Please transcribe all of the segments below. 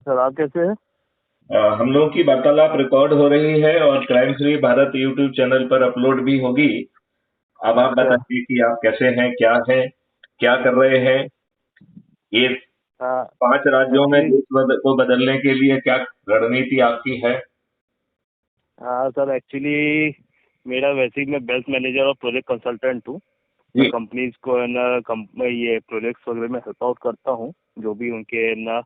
Sir आप कैसे हैं? हम लोगों की वार्तालाप रिकॉर्ड हो रही है और crime free Bharat YouTube channel पर अपलोड भी होगी। अब आप अच्छा। बताइए कि आप कैसे हैं, क्या कर रहे हैं। ये हाँ। 5 राज्यों में एक्चुअली देश को बदलने के लिए क्या रणनीति आपकी है? हाँ सर, एक्चुअली मेरा वैसे ही मैं वेल्थ मैनेजर और प्रोजेक्ट कंसल्टेंट हूँ। मैं जी। कंपनीज को है ना ये प्रोजेक्ट्स वगैरह में हेल्प आउट करता हूँ, जो भी उनके है ना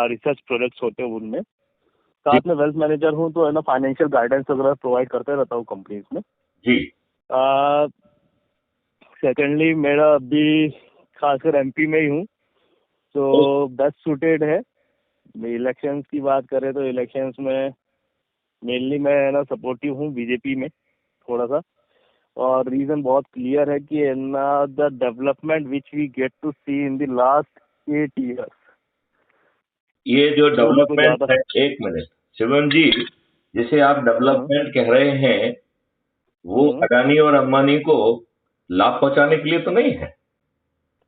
रिसर्च प्रोजेक्ट्स होते हैं उनमें। जी। साथ में वेल्थ मैनेजर हूँ तो है ना फाइनेंशियल गाइडेंस वगैरह प्रोवाइड करते रहता हूँ कंपनीज में। जी। सेकेंडली मेरा अभी खासकर एमपी में ही हूँ, तो तो बेस्ट सूटेड है। इलेक्शंस की बात करें तो इलेक्शंस में मेनली मैं है ना सपोर्टिव हूँ बीजेपी में थोड़ा सा। और रीजन बहुत क्लियर है कि ना the development which we get to see in the last 8 years ये जो वो मेरे को डेवलपमेंट ज्यादा। है, एक मिनट शिवम जी, जिसे आप हम्म। डेवलपमेंट कह रहे हैं, वो हम्म। अडानी और अंबानी को लाभ पहुंचाने के लिए तो नहीं है।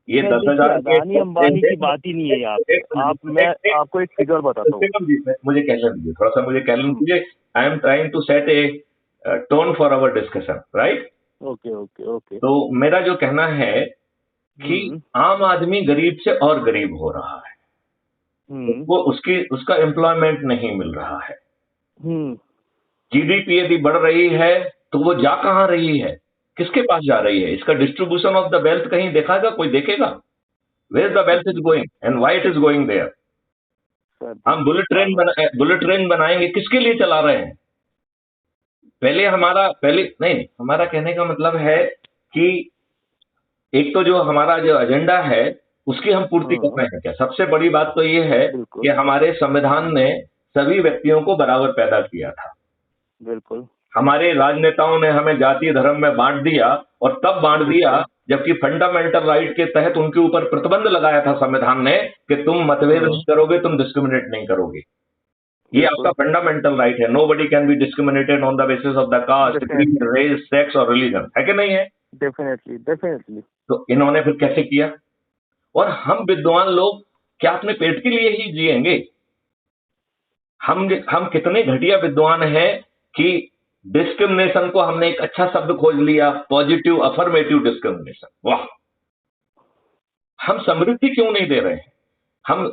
ये सर दस देखिए, हजार के अदानी अंबानी की बात ही नहीं है यहाँ पे। आप मैं आपको एक फिगर बताता हूँ। सेकंड जी, मुझे कहने दीजिए, थोड़ा सा मुझे कहने हम्म। दीजिए। I am trying to set a tone for our discussion, right? Okay okay okay. तो मेरा जो कहना है कि हम्म। आम आदमी गरीब से और गरीब हो रहा है। हम्म। उसको उसका एम्प्लॉयमेंट नहीं मिल रहा है। हम्म। जीडीपी यदि बढ़ रही है तो वो जा कहाँ रही है, किसके पास जा रही है? इसका डिस्ट्रीब्यूशन ऑफ द वेल्थ कहीं देखेगा? कोई देखेगा? Where the wealth is going and why it is going there? Sir हम देखिए बुलेट ट्रेन बनाएंगे, किसके लिए चला रहे हैं? पहले नहीं, हमारा कहने का मतलब है कि एक तो जो हमारा जो एजेंडा है, उसकी हम पूर्ति कर हम्म। रहे हैं क्या? सबसे बड़ी बात तो ये है कि बिल्कुल हमारे संविधान ने सभी व्यक्तियों को बराबर पैदा किया था। बिल्कुल हमारे राजनेताओं ने हमें जाति धर्म में बांट दिया, और तब बांट दिया बिल्कुल। जबकि फंडामेंटल राइट के तहत उनके ऊपर प्रतिबंध लगाया था संविधान ने कि तुम मतभेद नहीं हम्म। करोगे, तुम डिस्क्रिमिनेट नहीं करोगे। ये आपका बिल्कुल। फंडामेंटल राइट है। Nobody can be discriminated on the basis of the caste, creed, definitely race, sex और रिलीजन, है कि नहीं है? Definitely definitely. तो इन्होंने फिर कैसे किया? और हम विद्वान लोग क्या अपने पेट के लिए ही जिएंगे? हम कितने घटिया विद्वान हैं कि डिस्क्रिमिनेशन को हमने एक अच्छा शब्द खोज लिया, पॉजिटिव अफर्मेटिव डिस्क्रिमिनेशन। वाह! हम समृद्धि क्यों नहीं दे रहे हैं?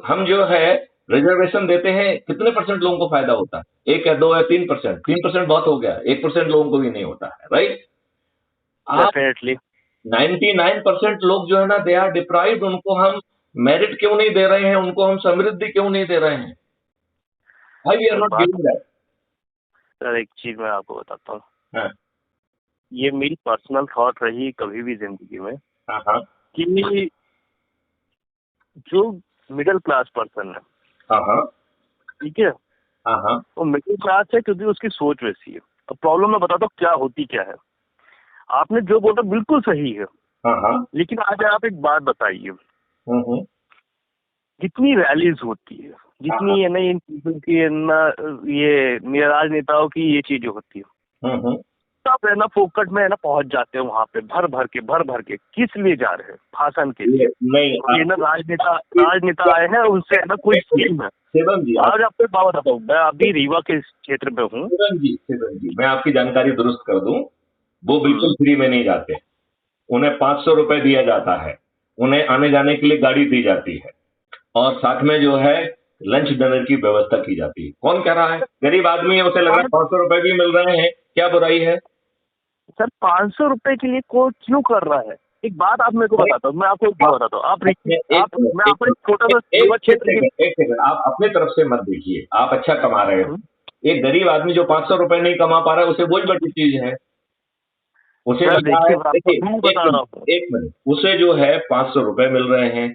हम जो है रिजर्वेशन देते हैं, कितने परसेंट लोगों को फायदा होता है? 1 या 2 या 3%? 3% बहुत हो गया, 1% लोगों को भी नहीं होता है, राइट? आप डेफिनेटली 99% लोग जो है ना, दे आर डिप्राइव्ड। उनको हम मेरिट क्यों नहीं दे रहे हैं? उनको हम समृद्धि क्यों नहीं दे रहे हैं? Why we are sir not बात। Giving that? सर एक चीज मैं आपको बताता हूँ। हाँ। ये मेरी पर्सनल थॉट रही कभी भी जिंदगी में हाँ। हाँ। कि जो मिडिल क्लास पर्सन है, हाँ। हाँ। ठीक है, हाँ। हाँ। वो मिडिल क्लास है क्योंकि उसकी सोच वैसी है। अब प्रॉब्लम मैं बताता हूँ क्या होती क्या है। आपने जो बोला बिल्कुल सही है, हाँ। हाँ। लेकिन आज आप एक बात बताइए। हम्म। जितनी रैलीज होती है, हाँ। हाँ। जितनी है ना इन चीजों की है ना, ये राजनेताओं की ये चीजें होती है, हम्म। सब है ना फोकट में है ना पहुंच जाते हैं वहां पे भर भर के किस लिए जा रहे हैं? भाषण के लिए। ये नहीं, तो ये ना राजनेता आए हैं, उनसे है ना कोई स्कीम है। शिवम जी, आप आज आपको एक बात बताता हूँ, मैं अभी रीवा के क्षेत्र में हूँ। शिवम जी, मैं आपकी जानकारी दुरुस्त कर दूं। वो बिल्कुल हम्म। फ्री में नहीं जाते। उन्हें 500 रुपए दिया जाता है। उन्हें आने जाने के लिए गाड़ी दी जाती है, और साथ में जो है लंच डिनर की व्यवस्था की जाती है। कौन कह रहा है? गरीब आदमी है, उसे लग रहा है 500 रुपए भी मिल रहे हैं, क्या बुराई है? सर 500 रुपए के लिए कोई क्यों कर रहा है? एक बात आप मेरे को बताता हूँ, मैं आपको एक बात बताता हूँ। आप मैं आपको एक छोटा सा रीवा क्षेत्र की। एक सेकंड, आप अपने तरफ से मत देखिए। आप अच्छा कमा रहे हो। हम्म। एक गरीब आदमी जो 500 रुपए नहीं कमा पा रहा है, उसे बहुत बड़ी चीज है। उसे सर लग रहा है, देखिए, मैं आपको देखिए, रूल एक बता रहा हूँ। मिनट, एक मिनट, उसे जो है 500 रुपए मिल रहे हैं,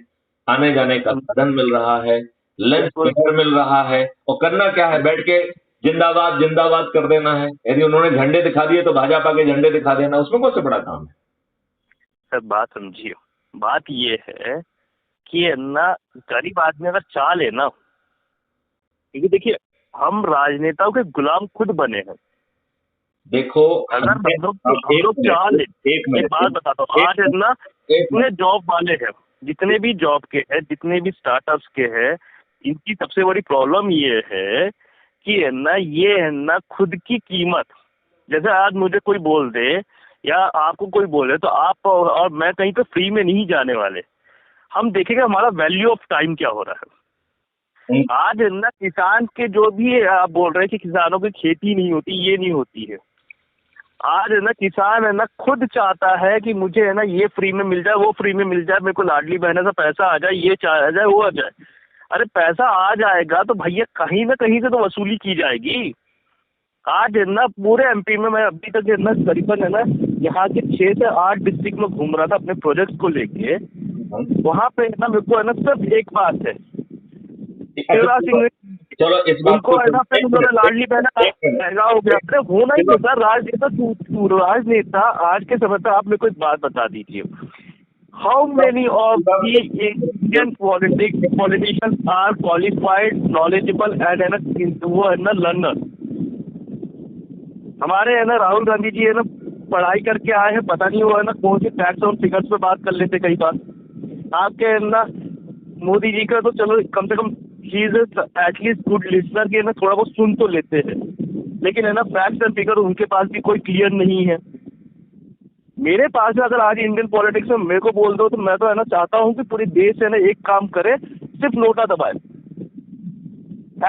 आने जाने का साधन मिल रहा है, लंच बिल्कुल। डिनर मिल रहा है, और करना क्या है? बैठ के जिंदाबाद जिंदाबाद कर देना है। यदि उन्होंने झंडे दिखा दिए तो भाजपा के झंडे दिखा देना, उसमें कौन सा बड़ा काम है? सर बात समझिए, बात ये है कि है ना गरीब आदमी अगर चाह ले ना, क्योंकि देखिए हम राजनेताओं के गुलाम खुद बने हैं। देखो, अगर हमने हम लोग चाह ले। एक एक मिनट, बात बताता हूँ, एक आज है ना मिनट, एक जितने मिनट। जॉब वाले हैं, जितने भी जॉब के हैं, जितने भी स्टार्टअप्स के हैं, इनकी सबसे बड़ी प्रॉब्लम ये है कि है ना, ये है ना खुद की कीमत, जैसे आज मुझे कोई बोल दे या आपको कोई बोले तो आप और मैं कहीं पे फ्री में नहीं जाने वाले। हम देखेंगे हमारा वैल्यू ऑफ टाइम क्या हो रहा है। आज है ना किसान के जो भी आप बोल रहे हैं कि किसानों की खेती नहीं होती, ये नहीं होती है। आज है ना किसान है ना खुद चाहता है कि मुझे है ना ये फ्री में मिल जाए, वो फ्री में मिल जाए, मेरे को लाडली बहना से पैसा आ जाए, ये आ जाए, वो आ जाए। अरे पैसा आ जाएगा तो भैया कहीं ना कहीं से तो वसूली की जाएगी। आज है ना पूरे एमपी में मैं अभी तक है ना करीबन है ना यहाँ के 6 से 8 डिस्ट्रिक्ट में घूम रहा था अपने प्रोजेक्ट को लेके। वहाँ पे है ना मेरे को है ना सिर्फ एक बात है, शिवराज सिंह ने चलो इस बात उनको है ना फिर उन्होंने लाडली बहना महंगा हो गया। अरे होना ही तो सर, राजनेता आज के समय पे आप मेरे को एक बात बता दीजिए, how many of the Indian politicians are qualified, knowledgeable and है ना वो है ना लर्नर। हमारे है ना राहुल गांधी जी है ना पढ़ाई करके आए हैं, पता नहीं वो है ना कौन सी फैक्ट्स और फिगर्स पे बात कर लेते कई बार। आपके है ना मोदी जी का तो चलो कम से कम चीज एटलीस्ट गुड लिसनर के ना थोड़ा बहुत सुन तो लेते हैं, लेकिन है ना फैक्ट्स एंड फिगर उनके पास भी कोई क्लियर नहीं है। मेरे पास में अगर आज इंडियन पॉलिटिक्स में मेरे को बोल दो तो मैं तो है ना चाहता हूँ कि पूरे देश है ना एक काम करे, सिर्फ नोटा दबाए।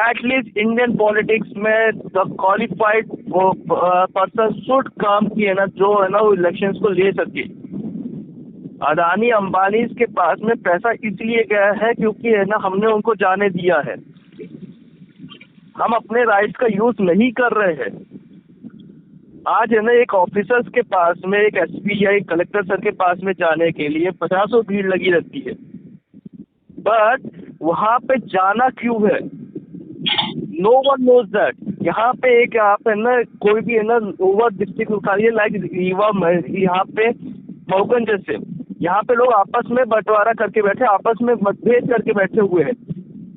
एटलीस्ट इंडियन पॉलिटिक्स में द क्वालिफाइड पर्सन शुड काम की है ना जो है ना वो इलेक्शंस को ले सके। अदानी अंबानी के पास में पैसा इसलिए गया है क्योंकि है ना हमने उनको जाने दिया है, हम अपने राइट्स का यूज नहीं कर रहे हैं। आज है ना एक ऑफिसर्स के पास में, एक एसपी या एक कलेक्टर सर के पास में जाने के लिए 50 भीड़ लगी रहती है, बट वहाँ पे जाना क्यों है, नो वन नोज दैट। यहाँ पे एक आप है ना कोई भी है ना ओवर डिस्ट्रिक्ट उठाइए लाइक यहाँ पे मऊगन जैसे, यहाँ पे लोग आपस में बंटवारा करके बैठे, आपस में मतभेद करके बैठे हुए हैं,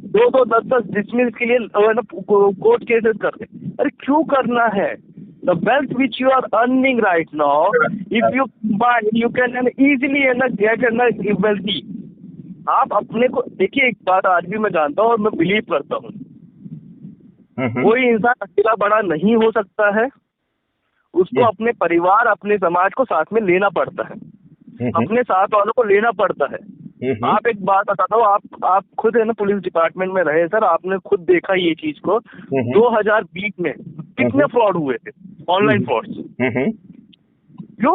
2-2, 10-10 डिसमिस के लिए ना कोर्ट केसेस कर रहे। अरे क्यों करना है? The wealth which you are earning right now, if you buy, you can easily get wealthy। आप अपने को देखिए, एक बात आज भी मैं जानता हूँ और मैं बिलीव करता हूँ, कोई इंसान अकेला बड़ा नहीं हो सकता है, उसको अपने परिवार अपने समाज को साथ में लेना पड़ता है, अपने साथ वालों को लेना पड़ता है। आप एक बात बताता हूँ, आप खुद है ना पुलिस डिपार्टमेंट में रहे सर, आपने खुद देखा ये चीज को। 2020 में कितने फ्रॉड हुए थे, ऑनलाइन फ्रॉड्स। क्यों?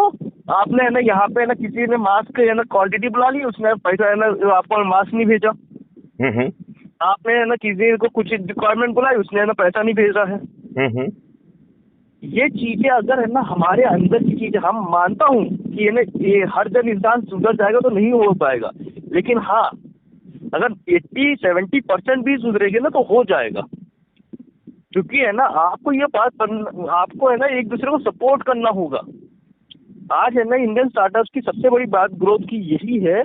आपने है ना यहाँ पे है ना किसी ने मास्क है ना क्वांटिटी बुला ली, उसने पैसा है ना आपको मास्क नहीं भेजा। आपने है ना किसी को कुछ रिक्वायरमेंट बुलाई, उसने है ना पैसा नहीं भेजा है। ये चीजें अगर है ना हमारे अंदर की चीजें, हम मानता हूँ कि है ना ये हर जन इंसान सुधर जाएगा तो नहीं हो पाएगा, लेकिन हाँ अगर 80-70% भी सुधरेगी ना तो हो जाएगा। क्योंकि है ना आपको ये बात आपको है ना एक दूसरे को सपोर्ट करना होगा। आज है ना इंडियन स्टार्टअप्स की सबसे बड़ी बात ग्रोथ की यही है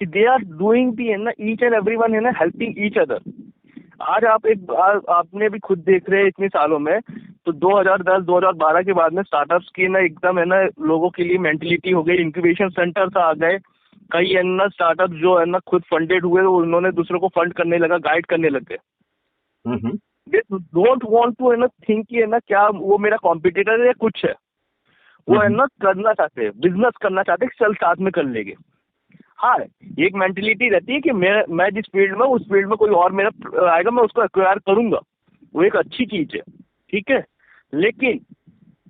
कि दे आर डूइंग दी है ना ईच एंड एवरीवन है ना हेल्पिंग ईच अदर। आज आपने भी खुद देख रहे हैं इतने सालों में, तो 2010-2012 के बाद में स्टार्टअप्स की ना एकदम है ना लोगों के लिए मेंटलिटी हो गई, इंक्यूबेशन सेंटर्स आ गए, कई है ना स्टार्टअप जो है ना खुद फंडेड हुए, उन्होंने दूसरों को फंड करने लगा, गाइड करने लग गए। दे डोंट वांट टू है ना थिंक है ना क्या वो मेरा कॉम्पिटिटर है या कुछ है, वो है ना करना चाहते हैं, बिजनेस करना चाहते हैं, चल साथ में कर लेंगे। हाँ एक मेंटलिटी रहती है कि मैं जिस फील्ड में, उस फील्ड में कोई और मेरा आएगा, मैं उसको एक्वायर करूंगा, वो एक अच्छी चीज है, ठीक है। लेकिन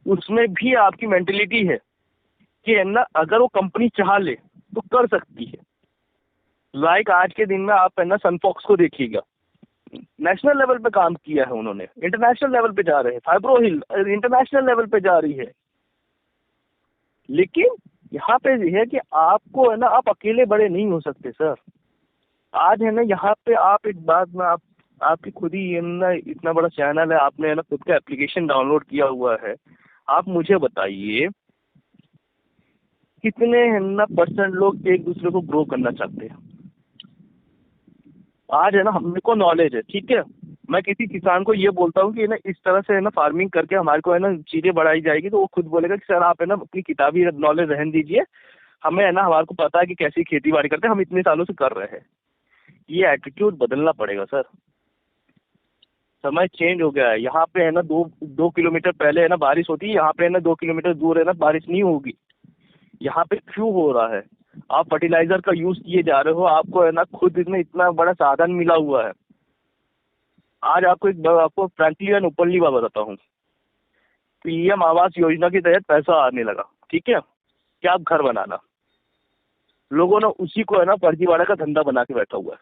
उसमें भी आपकी मेंटलिटी है कि है ना अगर वो कंपनी चाह ले तो कर सकती है। लाइक आज के दिन में आप है ना सनफॉक्स को देखिएगा, नेशनल लेवल पे काम किया है उन्होंने, इंटरनेशनल लेवल पे जा रहे हैं, फाइब्रो हिल इंटरनेशनल लेवल पे जा रही है। लेकिन यहाँ पे है कि आपको है ना आप अकेले बड़े नहीं हो सकते सर। आज है ना यहाँ पे आप एक बात में आपकी खुद ही है ना इतना बड़ा चैनल है, आपने है ना खुद का एप्लीकेशन डाउनलोड किया हुआ है, आप मुझे बताइए कितने है ना % लोग एक दूसरे को ग्रो करना चाहते हैं। आज है ना हमने को नॉलेज है, ठीक है, मैं किसी किसान को ये बोलता हूँ कि ना इस तरह से है ना फार्मिंग करके हमारे को है ना चीजें बढ़ाई जाएगी, तो वो खुद बोलेगा कि सर आप है ना अपनी किताबी नॉलेज रहने दीजिए, हमें है ना हमारे को पता है कि कैसी खेती बाड़ी करते हैं, हम इतने सालों से कर रहे हैं। ये एटीट्यूड बदलना पड़ेगा सर। समय चेंज हो गया है। यहाँ पे है ना 2 किलोमीटर पहले है ना बारिश होती है, यहाँ पे है ना 2 किलोमीटर दूर है ना बारिश नहीं होगी। यहाँ पे क्यों हो रहा है? आप फर्टिलाइजर का यूज किए जा रहे हो, आपको है ना खुद इसमें इतना बड़ा साधन मिला हुआ है। आज आपको फ्रैंकली एंड ओपनली बात बताता हूँ, पीएम आवास योजना के तहत पैसा आने लगा, ठीक है, क्या आप घर बनाना, लोगों ने उसी को है ना फर्जीवाड़ा का धंधा बना के बैठा हुआ है।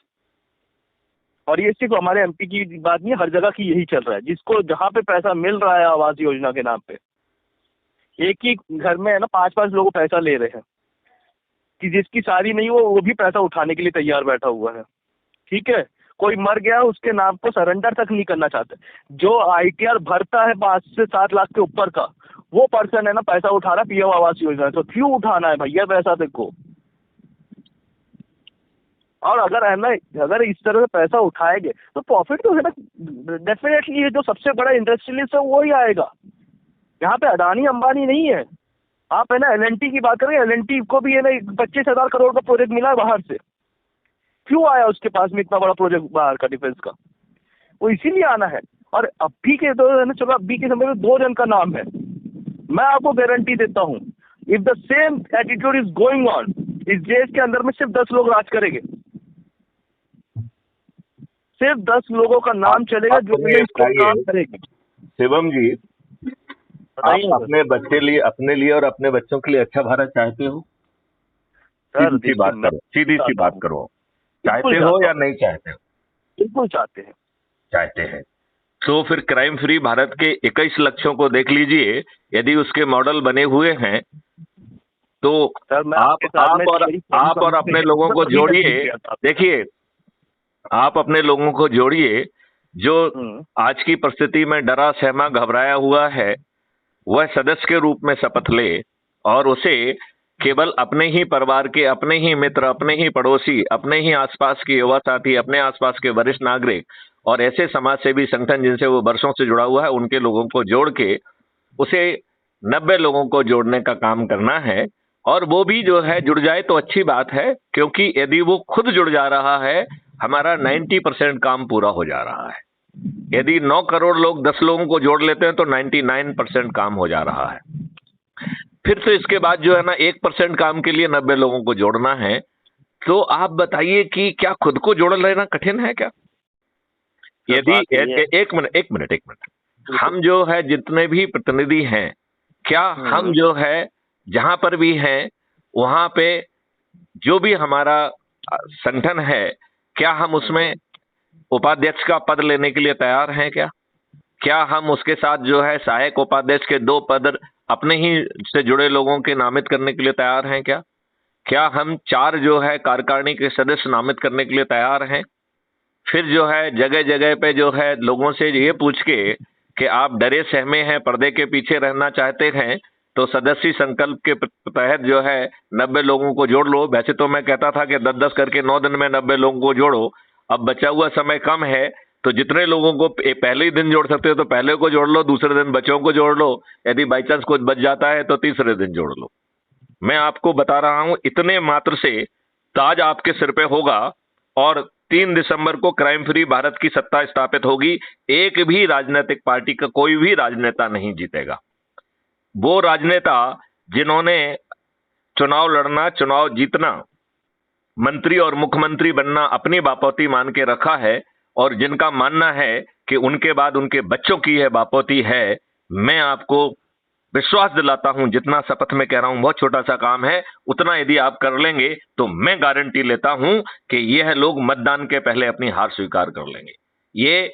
और ये सिर्फ हमारे एमपी की बात नहीं, हर जगह की यही चल रहा है। जिसको जहाँ पे पैसा मिल रहा है आवास योजना के नाम पे, एक ही घर में है ना 5-5 लोग पैसा ले रहे हैं कि जिसकी शादी नहीं हो वो भी पैसा उठाने के लिए तैयार बैठा हुआ है, ठीक है। कोई मर गया उसके नाम को सरेंडर तक नहीं करना चाहते। जो आईटीआर भरता है 5 से 7 लाख के ऊपर का, वो पर्सन है ना पैसा उठा रहा है पीएम आवास योजना। तो क्यों उठाना है भैया पैसा? देखो, और अगर इस तरह से पैसा उठाएंगे तो प्रॉफिट तो है ना डेफिनेटली, जो सबसे बड़ा इंडस्ट्रियलिस्ट है वो ही आएगा। यहाँ पे अदानी अंबानी नहीं है। आप है ना एलएनटी की बात करें, एलएनटी को भी है ना 25,000 करोड़ का प्रोजेक्ट मिला है बाहर से। क्यों आया उसके पास में इतना बड़ा प्रोजेक्ट बाहर का डिफेंस का? वो इसीलिए आना है। और अभी के तो है ना, चलो अभी के समय में 2 जन का नाम है, मैं आपको गारंटी देता हूँ if the same attitude is going on, इस देश के अंदर में सिर्फ 10 लोग राज करेंगे, सिर्फ 10 लोगों का नाम चलेगा जो इसको काम करेंगे। शिवम जी, आप अपने लिए और अपने बच्चों के लिए अच्छा भारत चाहते हो? सीधी सी बात करो, चाहते हो या नहीं चाहते हो? बिल्कुल चाहते हैं। तो फिर क्राइम फ्री भारत के 21 लक्ष्यों को देख लीजिए, यदि उसके मॉडल बने हुए हैं तो आप और अपने लोगों को जोड़िए। देखिए, आप अपने लोगों को जोड़िए, जो आज की परिस्थिति में डरा सहमा घबराया हुआ है, वह सदस्य के रूप में शपथ ले और उसे केवल अपने ही परिवार के, अपने ही मित्र, अपने ही पड़ोसी, अपने ही आसपास के युवा साथी, अपने आसपास के वरिष्ठ नागरिक और ऐसे समाज सेवी संगठन जिनसे वो वर्षों से जुड़ा हुआ है, उनके लोगों को जोड़ के उसे 90 लोगों को जोड़ने का काम करना है। और वो भी जो है जुड़ जाए तो अच्छी बात है, क्योंकि यदि वो खुद जुड़ जा रहा है, हमारा 90% काम पूरा हो जा रहा है। यदि 9 करोड़ लोग 10 लोगों को जोड़ लेते हैं तो 99% काम हो जा रहा है। फिर से इसके बाद जो है ना 1% काम के लिए 90 लोगों को जोड़ना है। तो आप बताइए कि क्या खुद को जोड़ लेना कठिन है क्या? यदि एक मिनट हम जो है जितने भी प्रतिनिधि हैं, क्या हम जो है जहां पर भी हैं वहां पे जो भी हमारा संगठन है, क्या हम उसमें उपाध्यक्ष का पद लेने के लिए तैयार हैं क्या? क्या हम उसके साथ जो है सहायक उपाध्यक्ष के 2 पद अपने ही से जुड़े लोगों के नामित करने के लिए तैयार हैं क्या? क्या हम 4 जो है कार्यकारिणी के सदस्य नामित करने के लिए तैयार हैं? फिर जो है जगह जगह पे जो है लोगों से ये पूछ के कि आप डरे सहमे हैं, पर्दे के पीछे रहना चाहते हैं, तो सदस्य संकल्प के तहत जो है 90 लोगों को जोड़ लो। वैसे तो मैं कहता था कि 10-10 करके 9 दिन में 90 लोगों को जोड़ो। अब बचा हुआ समय कम है, तो जितने लोगों को पहले ही दिन जोड़ सकते हो तो पहले को जोड़ लो, दूसरे दिन बच्चों को जोड़ लो, यदि बाई चांस कुछ बच जाता है तो तीसरे दिन जोड़ लो। मैं आपको बता रहा हूं, इतने मात्र से ताज आपके सिर पे होगा और 3 दिसंबर को क्राइम फ्री भारत की सत्ता स्थापित होगी। एक भी राजनीतिक पार्टी का कोई भी राजनेता नहीं जीतेगा। वो राजनेता जिन्होंने चुनाव लड़ना, चुनाव जीतना, मंत्री और मुख्यमंत्री बनना अपनी बापौती मान के रखा है और जिनका मानना है कि उनके बाद उनके बच्चों की यह बापौती है, मैं आपको विश्वास दिलाता हूं, जितना शपथ में कह रहा हूं बहुत छोटा सा काम है, उतना यदि आप कर लेंगे तो मैं गारंटी लेता हूं कि यह लोग मतदान के पहले अपनी हार स्वीकार कर लेंगे। ये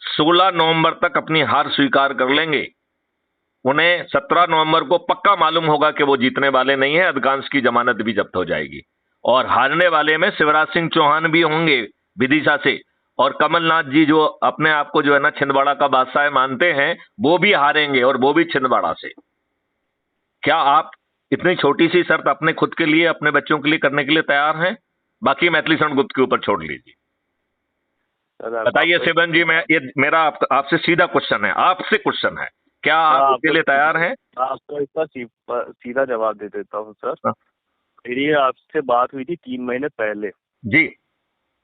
16 नवंबर तक अपनी हार स्वीकार कर लेंगे। उन्हें 17 नवंबर को पक्का मालूम होगा कि वो जीतने वाले नहीं है, अधिकांश की जमानत भी जब्त हो जाएगी और हारने वाले में शिवराज सिंह चौहान भी होंगे विदिशा से, और कमलनाथ जी जो अपने आप को जो है ना छिंदवाड़ा का बादशाह मानते हैं, वो भी हारेंगे और वो भी छिंदवाड़ा से। क्या आप इतनी छोटी सी शर्त अपने खुद के लिए, अपने बच्चों के लिए करने के लिए तैयार हैं? बाकी मैथिली शरण गुप्त के ऊपर छोड़ लीजिए। बताइए शिवन जी, मैं ये मेरा आपसे सीधा क्वेश्चन है, आपसे क्वेश्चन है, क्या आप इसके लिए तैयार हैं? आपको इसका सीधा जवाब दे देता हूँ सर। मेरी आपसे बात हुई थी 3 महीने पहले जी।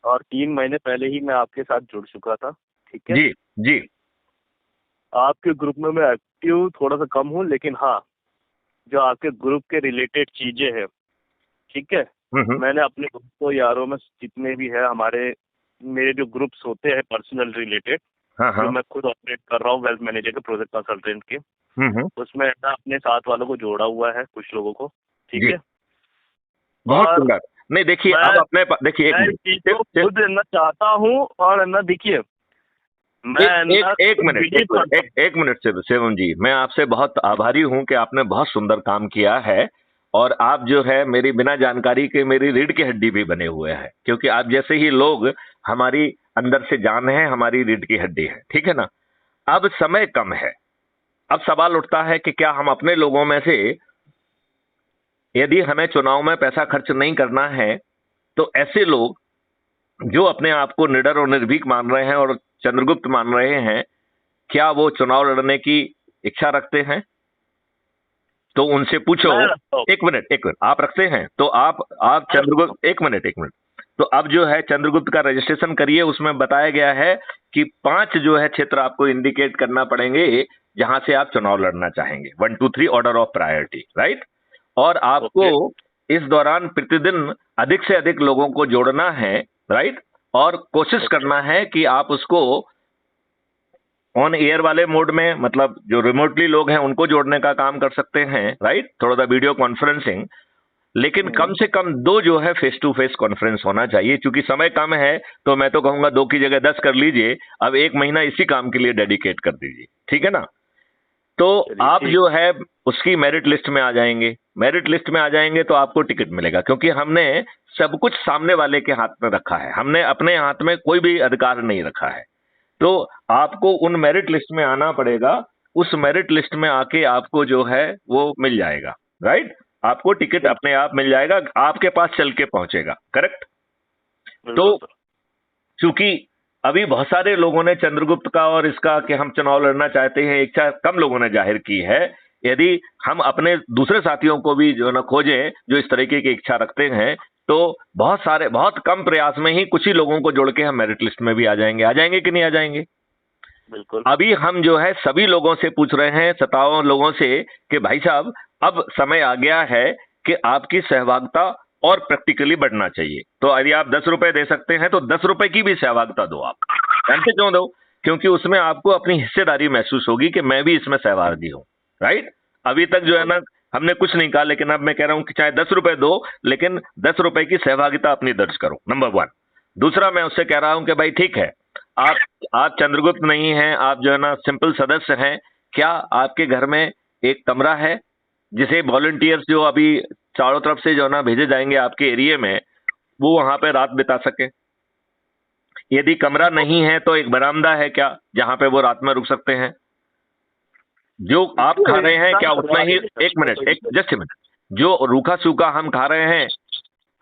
और 3 महीने पहले ही मैं आपके साथ जुड़ चुका था, ठीक है। जी जी। आपके ग्रुप में मैं एक्टिव थोड़ा सा कम हूँ, लेकिन हाँ, जो आपके ग्रुप के रिलेटेड चीजें हैं, ठीक है, मैंने अपने दोस्तों यारों में जितने भी है हमारे, मेरे जो ग्रुप्स होते हैं पर्सनल रिलेटेड, हाँ जो हाँ। मैं खुद ऑपरेट कर रहा हूँ वेल्थ मैनेजर के, प्रोजेक्ट कंसल्टेंट के, उसमें ना अपने साथ वालों को जोड़ा हुआ है, कुछ लोगों को, ठीक जी। है। बहुत और सुंदर। नहीं देखिए, अब मैं अपने देखिए एक मैं इस मिनट, चीज को खुद ना चाहता हूँ, और ना देखिए मैं ना एक मिनट, बिलीव एक मिनट, करता हूँ। एक मिनट से शिवम जी, मैं आपसे बहुत आभारी हूं कि आपने बहुत सुंदर काम किया है, और आप जो है मेरी बिना जानकारी के मेरी रीढ़ की हड्डी भी बने हुए हैं, क्योंकि आप जैसे ही लोग हमारी अंदर से जान है, हमारी रीढ़ की हड्डी है, ठीक है ना। अब समय कम है, अब सवाल उठता है कि क्या हम अपने लोगों में से, यदि हमें चुनाव में पैसा खर्च नहीं करना है, तो ऐसे लोग जो अपने आप को निडर और निर्भीक मान रहे हैं और चंद्रगुप्त मान रहे हैं, क्या वो चुनाव लड़ने की इच्छा रखते हैं? तो उनसे पूछो। मैं रखता हूँ। एक मिनट, एक मिनट, आप रखते हैं तो आप चंद्रगुप्त, एक मिनट, एक मिनट। तो अब जो है चंद्रगुप्त का रजिस्ट्रेशन करिए, उसमें बताया गया है कि 5 जो है क्षेत्र आपको इंडिकेट करना पड़ेंगे जहां से आप चुनाव लड़ना चाहेंगे, 1 2 3 ऑर्डर ऑफ प्रायोरिटी, राइट। और आपको इस दौरान प्रतिदिन अधिक से अधिक लोगों को जोड़ना है, राइट, और कोशिश करना है कि आप उसको ऑन एयर वाले मोड में, मतलब जो रिमोटली लोग हैं उनको जोड़ने का काम कर सकते हैं, राइट, थोड़ा सा वीडियो कॉन्फ्रेंसिंग, लेकिन कम से कम 2 जो है फेस टू फेस कॉन्फ्रेंस होना चाहिए। चूंकि समय कम है तो मैं तो कहूंगा 2 की जगह 10 कर लीजिए, अब 1 महीना इसी काम के लिए डेडिकेट कर दीजिए, ठीक है ना। तो आप जो है उसकी मेरिट लिस्ट में आ जाएंगे, मेरिट लिस्ट में आ जाएंगे तो आपको टिकट मिलेगा, क्योंकि हमने सब कुछ सामने वाले के हाथ में रखा है, हमने अपने हाथ में कोई भी अधिकार नहीं रखा है। तो आपको उन मेरिट लिस्ट में आना पड़ेगा, उस मेरिट लिस्ट में आके आपको जो है वो मिल जाएगा, राइट, आपको टिकट अपने आप मिल जाएगा, आपके पास चल के पहुंचेगा, करेक्ट। तो चूंकि अभी बहुत सारे लोगों ने चंद्रगुप्त का और इसका कि हम चुनाव लड़ना चाहते हैं इच्छा कम लोगों ने जाहिर की है। यदि हम अपने दूसरे साथियों को भी जो है ना खोजें जो इस तरीके की इच्छा रखते हैं, तो बहुत सारे, बहुत कम प्रयास में ही कुछ ही लोगों को जोड़ के हम मेरिट लिस्ट में भी आ जाएंगे कि नहीं आ जाएंगे। बिल्कुल। अभी हम जो है सभी लोगों से पूछ रहे हैं, 57 लोगों से, कि भाई साहब अब समय आ गया है कि आपकी सहभागिता और प्रैक्टिकली बढ़ना चाहिए। तो यदि आप 10 रुपए दे सकते हैं तो 10 रुपए की भी सहभागिता दो। आप जानते क्यों दो? क्योंकि उसमें आपको अपनी हिस्सेदारी महसूस होगी कि मैं भी इसमें सहभागी हूं, राइट। अभी तक जो है ना हमने कुछ नहीं कहा, लेकिन अब मैं कह रहा हूं कि चाहे 10 रुपए दो, लेकिन 10 रुपए की सहभागिता अपनी दर्ज करो, नंबर 1। दूसरा, मैं उससे कह रहा हूं कि भाई ठीक है, आप चंद्रगुप्त नहीं हैं, आप जो है ना सिंपल सदस्य हैं, क्या आपके घर में एक कमरा है जिसे वॉलंटियर्स जो अभी चारों तरफ से जो है ना भेजे जाएंगे आपके एरिया में, वो वहां पे रात बिता सके? यदि कमरा नहीं है तो एक बरामदा है क्या जहां पे वो रात में रुक सकते हैं? जो आप खा रहे हैं क्या उतना ही, एक मिनट, एक जस्ट मिनट, जो रूखा सूखा हम खा रहे हैं,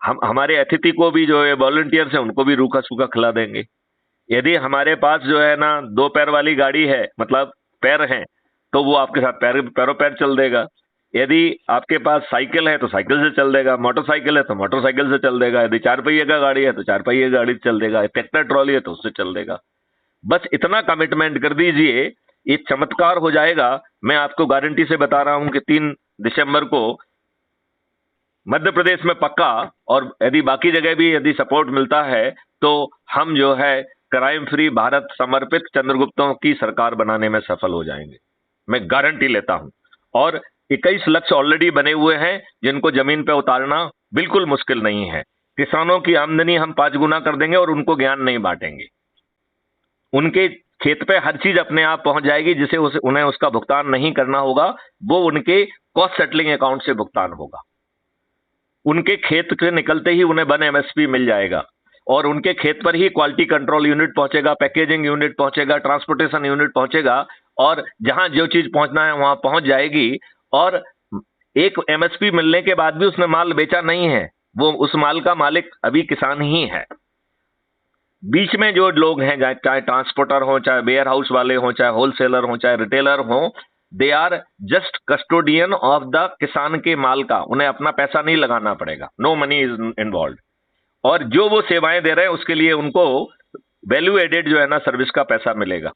हम हमारे अतिथि को भी जो है वॉलंटियर्स हैं उनको भी रूखा सूखा खिला देंगे। यदि हमारे पास जो है ना 2 पैर वाली गाड़ी है, मतलब पैर हैं, तो वो आपके साथ पैरों पैर चल देगा। यदि आपके पास साइकिल है तो साइकिल से चल देगा, मोटरसाइकिल है तो मोटरसाइकिल से चल देगा, यदि 4 पहिए का गाड़ी है तो 4 पहिए गाड़ी से चल देगा, ट्रैक्टर ट्रॉली है तो उससे चल देगा। बस इतना कमिटमेंट कर दीजिए, ये चमत्कार हो जाएगा। मैं आपको गारंटी से बता रहा हूं कि 3 दिसंबर को मध्य प्रदेश में पक्का, और यदि बाकी जगह भी यदि सपोर्ट मिलता है तो हम जो है क्राइम फ्री भारत समर्पित चंद्रगुप्तों की सरकार बनाने में सफल हो जाएंगे, मैं गारंटी लेता हूं। और 21 लक्ष्य ऑलरेडी बने हुए हैं जिनको जमीन पे उतारना बिल्कुल मुश्किल नहीं है। किसानों की आमदनी हम 5 गुना कर देंगे और उनको ज्ञान नहीं बांटेंगे। उनके खेत पे हर चीज अपने आप पहुंच जाएगी, जिसे उन्हें उसका भुगतान नहीं करना होगा, वो उनके कॉस्ट सेटलिंग अकाउंट से भुगतान होगा। उनके खेत के निकलते ही उन्हें 1 MSP मिल जाएगा, और उनके खेत पर ही क्वालिटी कंट्रोल यूनिट पहुंचेगा, पैकेजिंग यूनिट पहुंचेगा, ट्रांसपोर्टेशन यूनिट पहुंचेगा, और जहां जो चीज पहुंचना है वहां पहुंच जाएगी। और 1 MSP मिलने के बाद भी उसने माल बेचा नहीं है, वो उस माल का मालिक अभी किसान ही है। बीच में जो लोग हैं, चाहे ट्रांसपोर्टर हो, चाहे वेयर हाउस वाले हो, चाहे होलसेलर हो, चाहे रिटेलर हो, they are just custodian of the किसान के माल का, उन्हें अपना पैसा नहीं लगाना पड़ेगा, नो मनी इज इन्वॉल्व। और जो वो सेवाएं दे रहे हैं उसके लिए उनको वैल्यू एडेड जो है ना सर्विस का पैसा मिलेगा।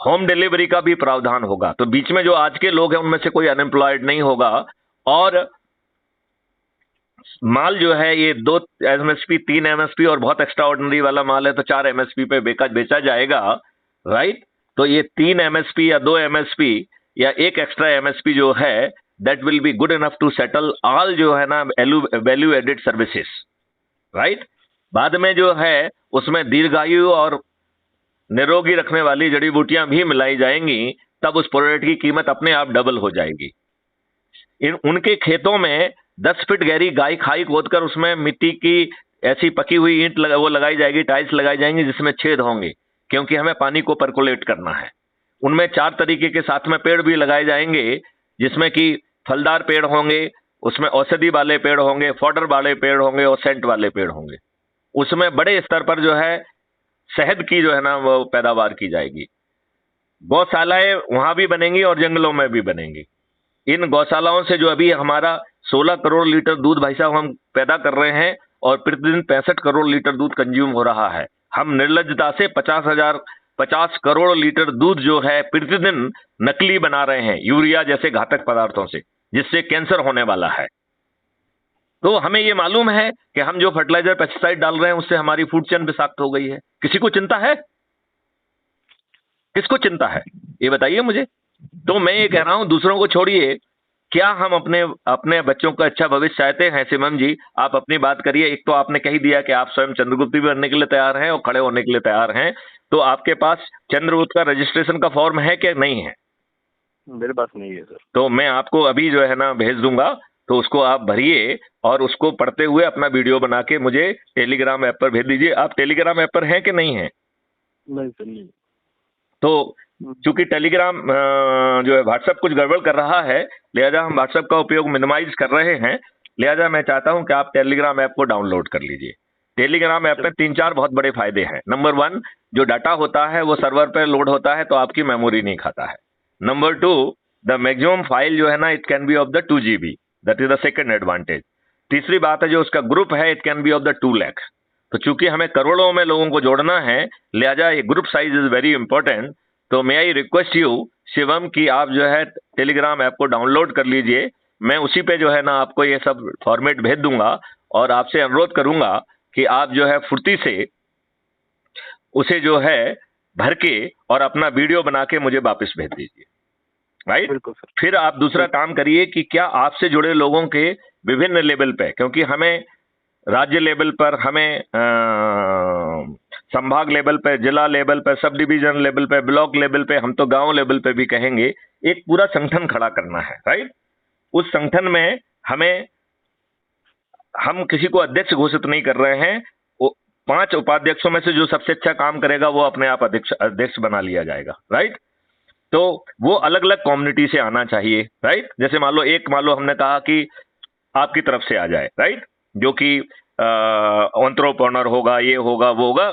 होम डिलीवरी का भी प्रावधान होगा। तो बीच में जो आज के लोग हैं उनमें से कोई अनएम्प्लॉयड नहीं होगा, और माल जो है ये 2 एमएसपी 3 एमएसपी और बहुत एक्स्ट्रा ऑर्डिनरी वाला माल है तो 4 एमएसपी पे बेचा जाएगा, राइट। तो ये 3 एमएसपी या 2 एमएसपी या एक एक्स्ट्रा एमएसपी जो है that will be good enough to settle all जो है ना वैल्यू एडेड सर्विसेज, राइट। बाद में जो है उसमें दीर्घायु और निरोगी रखने वाली जड़ी बूटियां भी मिलाई जाएंगी, तब उस प्रोडक्ट की कीमत अपने आप डबल हो जाएगी। उनके खेतों में 10 फीट गहरी गाय खाई खोदकर उसमें मिट्टी की ऐसी पकी हुई ईंट वो लगाई जाएगी, टाइल्स लगाई जाएंगी जिसमें छेद होंगे, क्योंकि हमें पानी को परकोलेट करना है। उनमें 4 तरीके के साथ में पेड़ भी लगाए जाएंगे, जिसमें कि फलदार पेड़ होंगे, उसमें औषधि वाले पेड़ होंगे, फॉडर वाले पेड़ होंगे और सेंट वाले पेड़ होंगे। उसमें बड़े स्तर पर जो है शहद की जो है ना वो पैदावार की जाएगी। गौशालाएं वहां भी बनेंगी और जंगलों में भी बनेंगी। इन गौशालाओं से जो अभी हमारा 16 करोड़ लीटर दूध भाई साहब हम पैदा कर रहे हैं और प्रतिदिन 65 करोड़ लीटर दूध कंज्यूम हो रहा है। हम निर्लज्जता से 50 करोड़ लीटर दूध जो है प्रतिदिन नकली बना रहे हैं यूरिया जैसे घातक पदार्थों से, जिससे कैंसर होने वाला है। तो हमें ये मालूम है कि हम जो फर्टिलाइजर पेस्टिसाइड डाल रहे हैं उससे हमारी फूड चेन विषाक्त हो गई है। किसी को चिंता है? किसको चिंता है ये बताइए मुझे। तो मैं ये कह रहा हूं दूसरों को छोड़िए, क्या हम अपने बच्चों का अच्छा भविष्य चाहते हैं? शिवम जी आप अपनी बात करिए। एक तो आपने कह दिया कि आप स्वयं चंद्रगुप्त भी बनने के लिए तैयार हैं और खड़े होने के लिए तैयार हैं, तो आपके पास चंद्रगुप्त का रजिस्ट्रेशन का फॉर्म है कि नहीं है? मेरे पास नहीं है सर। तो मैं आपको अभी जो है ना भेज दूंगा, तो उसको आप भरिए और उसको पढ़ते हुए अपना वीडियो बना के मुझे टेलीग्राम ऐप पर भेज दीजिए। आप टेलीग्राम ऐप पर हैं कि नहीं है? नहीं सर नहीं। तो चूंकि टेलीग्राम जो है व्हाट्सएप कुछ गड़बड़ कर रहा है, लिहाजा हम व्हाट्सएप का उपयोग मिनिमाइज कर रहे हैं। लिहाजा मैं चाहता हूं कि आप टेलीग्राम ऐप को डाउनलोड कर लीजिए। टेलीग्राम ऐप में 3-4 बहुत बड़े फायदे हैं। नंबर 1, जो डाटा होता है वो सर्वर पर लोड होता है तो आपकी मेमोरी नहीं खाता है। नंबर 2, द मैक्सिमम फाइल जो है ना it can be of the 2 GB, that is the second advantage. तीसरी बात है जो उसका ग्रुप है it can be of the 2 lakh. तो चूंकि हमें करोड़ों में लोगों को जोड़ना है, लिहाजा ये group size is very important. तो मैं आई रिक्वेस्ट यू शिवम कि आप जो है टेलीग्राम ऐप को डाउनलोड कर लीजिए। मैं उसी पे जो है ना आपको ये सब फॉर्मेट भेज दूंगा और आपसे अनुरोध करूंगा कि आप जो है फुर्ती से उसे जो है भर के और अपना वीडियो बना के मुझे वापस भेज दीजिए, राइट। फिर आप दूसरा काम करिए कि क्या आपसे जुड़े लोगों के विभिन्न लेवल पे, क्योंकि हमें राज्य लेवल पर, हमें संभाग लेवल पे, जिला लेवल पे, सब डिवीजन लेवल पे, ब्लॉक लेवल पे, हम तो गांव लेवल पे भी कहेंगे, एक पूरा संगठन खड़ा करना है, राइट। उस संगठन में हम किसी को अध्यक्ष घोषित नहीं कर रहे हैं। 5 उपाध्यक्षों में से जो सबसे अच्छा काम करेगा वो अपने आप अध्यक्ष बना लिया जाएगा, राइट। तो वो अलग अलग कम्युनिटी से आना चाहिए, राइट। जैसे मान लो हमने कहा कि आपकी तरफ से आ जाए, राइट, जो कि एंटरप्रेन्योर होगा, ये होगा, वो होगा।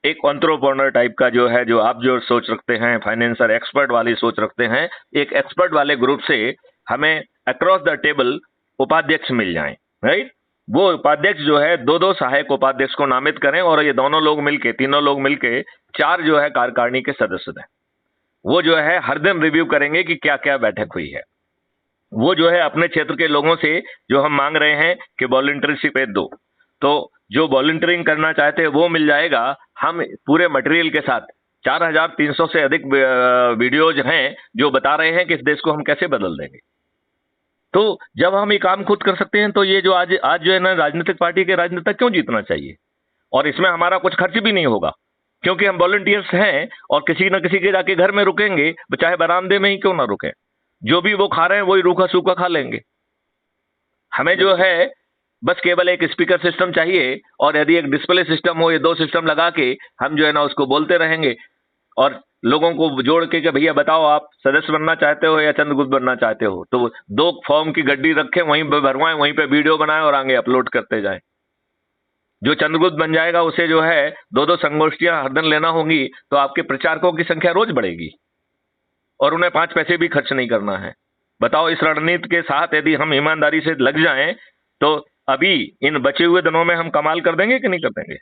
एक एंटरप्रेन्योर टाइप का जो है, जो आप जो सोच रखते हैं, फाइनेंसर एक्सपर्ट वाली सोच रखते हैं, एक एक्सपर्ट वाले ग्रुप से हमें अक्रॉस द टेबल उपाध्यक्ष मिल जाएं, राइट। वो उपाध्यक्ष जो है 2-2 सहायक उपाध्यक्ष को नामित करें और ये तीनों लोग मिलके 4 जो है कार्यकारिणी के सदस्य हैं। वो जो है हर दिन रिव्यू करेंगे कि क्या क्या बैठक हुई है। वो जो है अपने क्षेत्र के लोगों से जो हम मांग रहे हैं कि वॉलंटरीशिप दो, तो जो वॉलंटियरिंग करना चाहते हैं वो मिल जाएगा। हम पूरे मटेरियल के साथ 4300 से अधिक वीडियोज हैं जो बता रहे हैं कि इस देश को हम कैसे बदल देंगे। तो जब हम ये काम खुद कर सकते हैं तो ये जो आज जो है ना राजनीतिक पार्टी के राजनेता क्यों जीतना चाहिए? और इसमें हमारा कुछ खर्च भी नहीं होगा क्योंकि हम वॉलंटियर्स हैं और किसी न किसी के जाके घर में रुकेंगे, चाहे बरामदे में ही क्यों ना रुके। जो भी वो खा रहे हैं वही रूखा सूखा खा लेंगे। हमें जो है बस केवल एक स्पीकर सिस्टम चाहिए और यदि एक डिस्प्ले सिस्टम हो, ये 2 सिस्टम लगा के हम जो है ना उसको बोलते रहेंगे और लोगों को जोड़ के कि भैया बताओ आप सदस्य बनना चाहते हो या चंद्रगुप्त बनना चाहते हो। तो 2 फॉर्म की गड्डी रखें, वहीं पे भरवाएं, वहीं पे वीडियो बनाएं और आगे अपलोड करते जाएं। जो चंद्रगुप्त बन जाएगा उसे जो है 2-2 संगोष्ठियां हर दिन लेना होंगी, तो आपके प्रचारकों की संख्या रोज बढ़ेगी और उन्हें 5 पैसे भी खर्च नहीं करना है। बताओ, इस रणनीति के साथ यदि हम ईमानदारी से लग जाएं तो अभी इन बचे हुए दिनों में हम कमाल कर देंगे कि नहीं कर देंगे?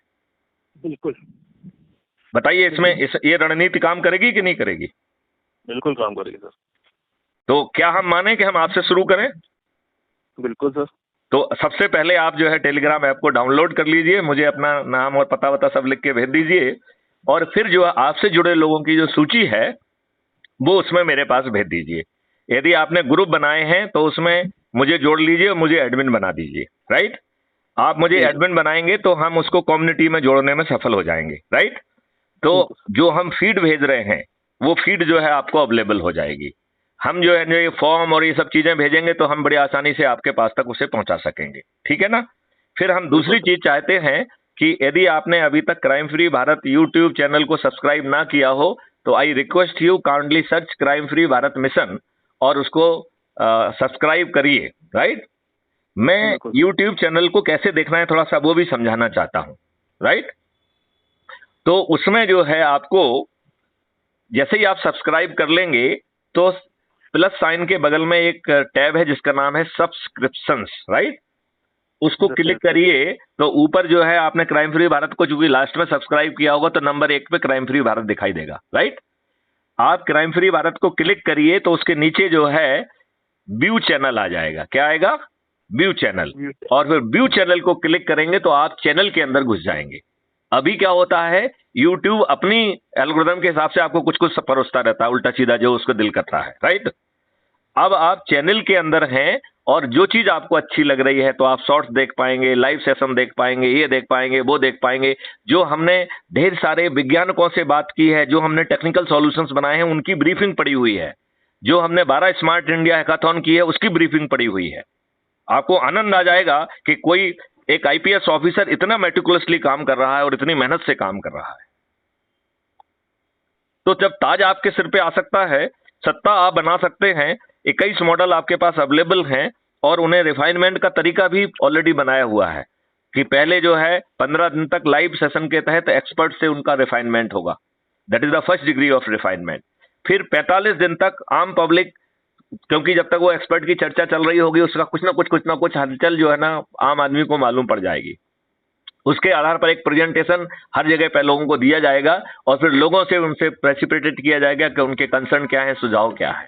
बिल्कुल बताइए, इसमें ये रणनीति काम करेगी कि नहीं करेगी? बिल्कुल काम करेगी सर। तो क्या हम माने कि हम आपसे शुरू करें? बिल्कुल सर। तो सबसे पहले आप जो है टेलीग्राम ऐप को डाउनलोड कर लीजिए, मुझे अपना नाम और पता वता सब लिख के भेज दीजिए, और फिर जो आपसे जुड़े लोगों की जो सूची है वो उसमें मेरे पास भेज दीजिए। यदि आपने ग्रुप बनाए हैं तो उसमें मुझे जोड़ लीजिए और मुझे एडमिन बना दीजिए, राइट? आप मुझे एडमिन बनाएंगे तो हम उसको कम्युनिटी में जोड़ने में सफल हो जाएंगे, राइट? तो जो हम फीड भेज रहे हैं वो फीड जो है आपको अवेलेबल हो जाएगी। हम जो है ये फॉर्म और ये सब चीजें भेजेंगे तो हम बड़ी आसानी से आपके पास तक उसे पहुंचा सकेंगे, ठीक है ना? फिर हम दूसरी चीज चाहते हैं कि यदि आपने अभी तक crime free Bharat YouTube channel को सब्सक्राइब ना किया हो तो I request you kindly search crime free Bharat mission और उसको सब्सक्राइब करिए, राइट? मैं यूट्यूब चैनल को कैसे देखना है थोड़ा सा वो भी समझाना चाहता हूं, राइट? तो उसमें जो है आपको जैसे ही आप सब्सक्राइब कर लेंगे तो प्लस साइन के बगल में एक टैब है जिसका नाम है सब्सक्रिप्शंस, राइट? उसको क्लिक करिए तो ऊपर जो है आपने क्राइम फ्री भारत को चूंकि लास्ट में सब्सक्राइब किया होगा तो नंबर 1 पे क्राइम फ्री भारत दिखाई देगा, राइट? आप क्राइम फ्री भारत को क्लिक करिए तो उसके नीचे जो है व्यू चैनल आ जाएगा। क्या आएगा? View channel. और फिर व्यू चैनल को क्लिक करेंगे तो आप चैनल के अंदर घुस जाएंगे। अभी क्या होता है, YouTube अपनी एल्गोरिथम के हिसाब से आपको कुछ कुछ परोसता रहता है उल्टा सीधा जो उसको दिल करता है, राइट? अब आप चैनल के अंदर हैं और जो चीज आपको अच्छी लग रही है तो आप शॉर्ट्स देख पाएंगे, लाइव सेशन देख पाएंगे, ये देख पाएंगे, वो देख पाएंगे। जो हमने ढेर सारे वैज्ञानिकों से बात की है, जो हमने टेक्निकल सॉल्यूशंस बनाए हैं उनकी ब्रीफिंग पड़ी हुई है, जो हमने 12 स्मार्ट इंडिया हैकाथॉन की है उसकी ब्रीफिंग पड़ी हुई है। आपको आनंद आ जाएगा कि कोई एक आईपीएस ऑफिसर इतना मेटिकुलसली काम कर रहा है और इतनी मेहनत से काम कर रहा है। तो जब ताज आपके सिर पे आ सकता है, सत्ता आप बना सकते हैं, 21 मॉडल आपके पास अवेलेबल हैं और उन्हें रिफाइनमेंट का तरीका भी ऑलरेडी बनाया हुआ है कि पहले जो है 15 दिन तक लाइव सेशन के तहत एक्सपर्ट से उनका रिफाइनमेंट होगा, that is the first degree of refinement. फिर 45 दिन तक आम पब्लिक, क्योंकि जब तक वो एक्सपर्ट की चर्चा चल रही होगी उसका कुछ ना कुछ हलचल जो है ना आम आदमी को मालूम पड़ जाएगी। उसके आधार पर एक प्रेजेंटेशन हर जगह पे लोगों को दिया जाएगा और फिर लोगों से उनसे प्रेसिपिटेट किया जाएगा कि उनके कंसर्न क्या है, सुझाव क्या है।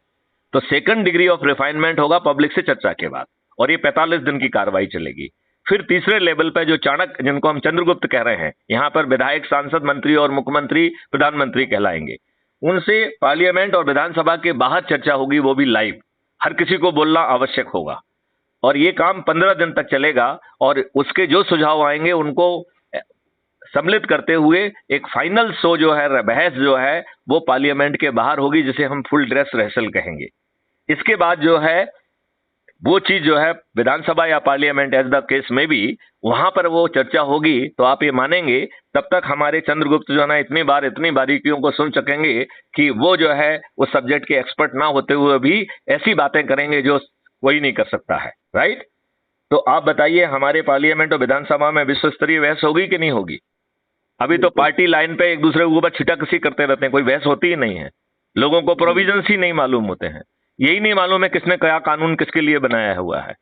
तो सेकंड डिग्री ऑफ रिफाइनमेंट होगा पब्लिक से चर्चा के बाद और ये 45 दिन की कार्रवाई चलेगी। फिर तीसरे लेवल पे जो चाणक्य, जिनको हम चंद्रगुप्त कह रहे हैं, यहाँ पर विधायक, सांसद, मंत्री और मुख्यमंत्री प्रधानमंत्री कहलाएंगे, उनसे पार्लियामेंट और विधानसभा के बाहर चर्चा होगी, वो भी लाइव। हर किसी को बोलना आवश्यक होगा और ये काम 15 दिन तक चलेगा और उसके जो सुझाव आएंगे उनको सम्मिलित करते हुए एक फाइनल शो जो है, बहस जो है, वो पार्लियामेंट के बाहर होगी जिसे हम फुल ड्रेस रिहर्सल कहेंगे। इसके बाद जो है वो चीज जो है विधानसभा या पार्लियामेंट एज द केस में भी वहां पर वो चर्चा होगी। तो आप ये मानेंगे तब तक हमारे चंद्रगुप्त जो है ना इतनी बार इतनी बारीकियों को सुन सकेंगे कि वो जो है उस सब्जेक्ट के एक्सपर्ट ना होते हुए भी ऐसी बातें करेंगे जो कोई नहीं कर सकता है, राइट? तो आप बताइए, हमारे पार्लियामेंट और विधानसभा में विश्व स्तरीय बहस होगी कि नहीं होगी? अभी तो पार्टी लाइन पे एक दूसरे के ऊपर छिटाकसी करते रहते हैं, कोई बहस होती ही नहीं है। लोगों को प्रोविजंस ही नहीं मालूम होते हैं, यही नहीं मालूम है किसने क्या कानून किसके लिए बनाया हुआ है।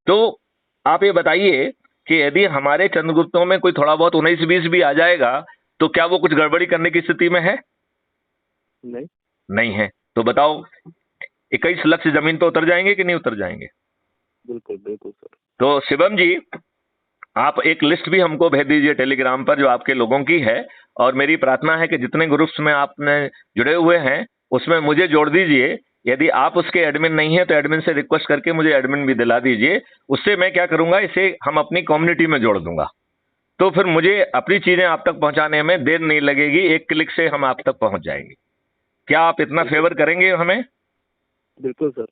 तो आप ये बताइए कि यदि हमारे चंद्रगुप्तों में कोई थोड़ा बहुत 19-20 भी आ जाएगा तो क्या वो कुछ गड़बड़ी करने की स्थिति में है? नहीं है। तो बताओ 21 लाख से जमीन पर उतर जाएंगे कि नहीं उतर जाएंगे? बिल्कुल बिल्कुल सर। तो शिवम जी, आप एक लिस्ट भी हमको भेज दीजिए टेलीग्राम पर जो आपके लोगों की है, और मेरी प्रार्थना है कि जितने ग्रुप्स में आपने जुड़े हुए हैं उसमें मुझे जोड़ दीजिए। यदि आप उसके एडमिन नहीं है तो एडमिन से रिक्वेस्ट करके मुझे एडमिन भी दिला दीजिए। उससे मैं क्या करूंगा, इसे हम अपनी कम्युनिटी में जोड़ दूंगा, तो फिर मुझे अपनी चीजें आप तक पहुंचाने में देर नहीं लगेगी, एक क्लिक से हम आप तक पहुंच जाएंगे। क्या आप इतना फेवर करेंगे हमें? बिल्कुल सर।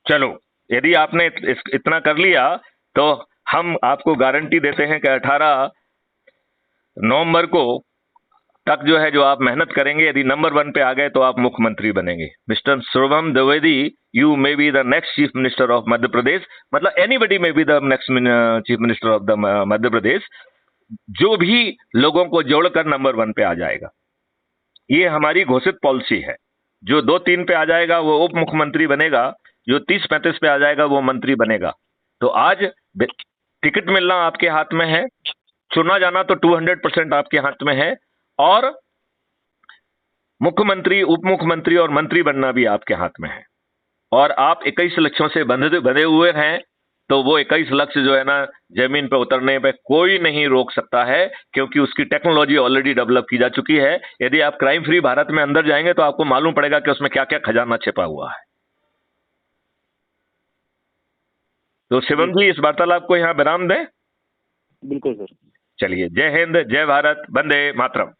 चलो, यदि आपने इतना कर लिया तो हम आपको गारंटी देते हैं कि 18 नवंबर को तक जो है, जो आप मेहनत करेंगे, यदि नंबर 1 पे आ गए तो आप मुख्यमंत्री बनेंगे। Mister Shubham Dwivedi, you may be the next chief minister of Madhya Pradesh, मतलब anybody may be the next chief minister of the Madhya Pradesh, जो भी लोगों को जोड़कर नंबर 1 पे आ जाएगा। ये हमारी घोषित पॉलिसी है। जो 2-3 पे आ जाएगा वो उप मुख्यमंत्री बनेगा, जो 30-35 पे आ जाएगा वो मंत्री बनेगा। तो आज टिकट मिलना आपके हाथ में है, चुना जाना तो 200% आपके हाथ में है, और मुख्यमंत्री, उप मुख्यमंत्री और मंत्री बनना भी आपके हाथ में है। और आप 21 लक्ष्यों से बंधे हुए हैं, तो वो 21 लक्ष्य जो है ना, जमीन पे उतरने पे कोई नहीं रोक सकता है, क्योंकि उसकी टेक्नोलॉजी ऑलरेडी डेवलप की जा चुकी है। यदि आप क्राइम फ्री भारत में अंदर जाएंगे तो आपको मालूम पड़ेगा कि उसमें क्या क्या खजाना छिपा हुआ है। तो शिवम जी, इस वार्तालाप को यहां विराम दें। बिल्कुल सर। चलिए, जय हिंद, जय भारत, वंदे मातरम।